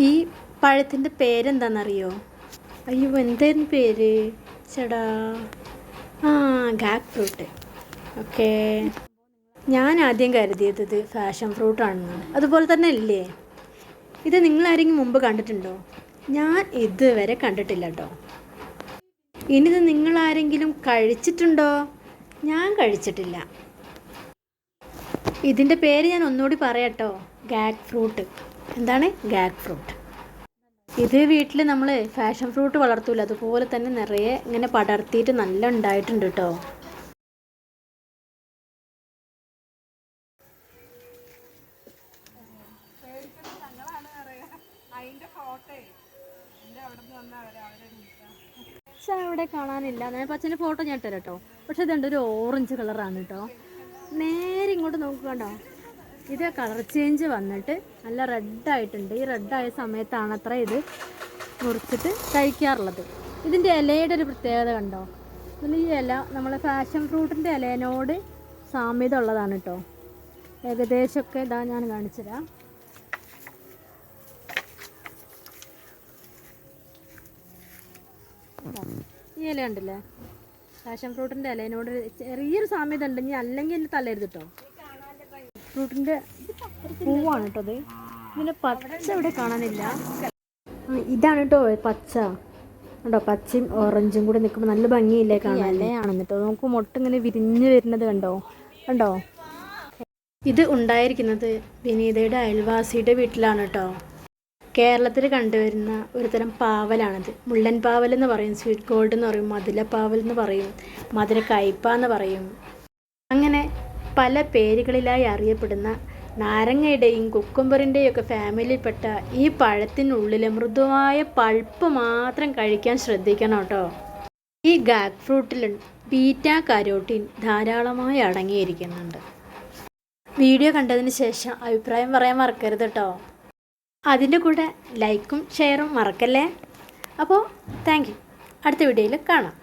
ഈ പഴത്തിൻ്റെ പേരെന്താണെന്നറിയോ? അയ്യോ, എന്തായിരുന്നു പേര് ചേടാ? ആ, ഗാക്ക് ഫ്രൂട്ട്. ഓക്കേ, ഞാൻ ആദ്യം കരുതിയത് ഇത് ഫാഷൻ ഫ്രൂട്ടാണെന്നാണ്. അതുപോലെ തന്നെ അല്ലേ ഇത്? നിങ്ങളാരെങ്കിലും മുമ്പ് കണ്ടിട്ടുണ്ടോ? ഞാൻ ഇതുവരെ കണ്ടിട്ടില്ല കേട്ടോ. ഇനിത് നിങ്ങളാരെങ്കിലും കഴിച്ചിട്ടുണ്ടോ? ഞാൻ കഴിച്ചിട്ടില്ല. ഇതിൻ്റെ പേര് ഞാൻ ഒന്നുകൂടി പറയാട്ടോ, ഗാക്ക് ഫ്രൂട്ട്. എന്താണ് ഗാക്ക് ഫ്രൂട്ട്? ഇത് വീട്ടിൽ നമ്മൾ ഫാഷൻ ഫ്രൂട്ട് വളർത്തൂല, അതുപോലെ തന്നെ നിറയെ ഇങ്ങനെ പടർത്തിയിട്ട് നല്ല ഉണ്ടായിട്ടുണ്ട് കേട്ടോ. പക്ഷെ അവിടെ കാണാനില്ല. ഞാൻ പച്ചൻ്റെ ഫോട്ടോ ഞാൻ ഇട്ടുതരാം കേട്ടോ. പക്ഷെ ഇതുണ്ട്, ഒരു ഓറഞ്ച് കളറാണ് കേട്ടോ. നേരെ ഇങ്ങോട്ട് നോക്കണ്ടോ, ഇത് കളർ ചേഞ്ച് വന്നിട്ട് നല്ല റെഡായിട്ടുണ്ട്. ഈ റെഡായ സമയത്താണ് അത്ര ഇത് മുറിച്ചിട്ട് കഴിക്കാറുള്ളത്. ഇതിൻ്റെ ഇലയുടെ ഒരു പ്രത്യേകത കണ്ടോ? ഈ ഇല നമ്മളെ ഫാഷൻ ഫ്രൂട്ടിൻ്റെ ഇലേനോട് സാമ്യത ഉള്ളതാണ് കേട്ടോ. ഏകദേശമൊക്കെ ഇതാ ഞാൻ കാണിച്ചു തരാം. ഈ ഇല കണ്ടില്ലേ? ഫാഷൻ ഫ്രൂട്ടിൻ്റെ ഇലേനോട് ചെറിയൊരു സാമ്യത ഉണ്ട്. ഇനി അല്ലെങ്കിൽ എന്നെ തള്ളരുത് കേട്ടോ. ഫ്രൂട്ടിൻ്റെ പൂവാണ് കേട്ടോ അത്. ഇതിൻ്റെ പച്ച ഇവിടെ കാണാനില്ല. ഇതാണ് കേട്ടോ പച്ച. കണ്ടോ, പച്ചയും ഓറഞ്ചും കൂടെ നിൽക്കുമ്പോൾ നല്ല ഭംഗിയില്ലേ കാണാൻ. ഇലയാണെന്ന് കേട്ടോ. നമുക്ക് മുട്ട ഇങ്ങനെ വിരിഞ്ഞ് വരുന്നത് കണ്ടോ? കണ്ടോ? ഇത് ഉണ്ടായിരിക്കുന്നത് വിനീതയുടെ അയൽവാസിയുടെ വീട്ടിലാണ് കേട്ടോ. കേരളത്തിൽ കണ്ടുവരുന്ന ഒരു തരം പാവലാണിത്. മുള്ളൻ പാവൽ എന്ന് പറയും, സ്വീറ്റ് ഗോൾഡ് എന്ന് പറയും, മധുരപ്പാവൽ എന്ന് പറയും, മധുര കയ്പ എന്ന് പറയും. അങ്ങനെ പല പേരുകളിലായി അറിയപ്പെടുന്ന നാരങ്ങയുടെയും കുക്കുംബറിൻ്റെയും ഒക്കെ ഫാമിലിയിൽപ്പെട്ട ഈ പഴത്തിനുള്ളിലെ മൃദുവായ പൾപ്പ് മാത്രം കഴിക്കാൻ ശ്രദ്ധിക്കണം കേട്ടോ. ഈ ഗാക്ക് ഫ്രൂട്ടിൽ ബീറ്റാ കരോട്ടീൻ ധാരാളമായി അടങ്ങിയിരിക്കുന്നുണ്ട്. വീഡിയോ കണ്ടതിന് ശേഷം അഭിപ്രായം പറയാൻ മറക്കരുത് കേട്ടോ. അതിൻ്റെ കൂടെ ലൈക്കും ഷെയറും മറക്കല്ലേ. അപ്പോൾ താങ്ക് യു. അടുത്ത വീഡിയോയിൽ കാണാം.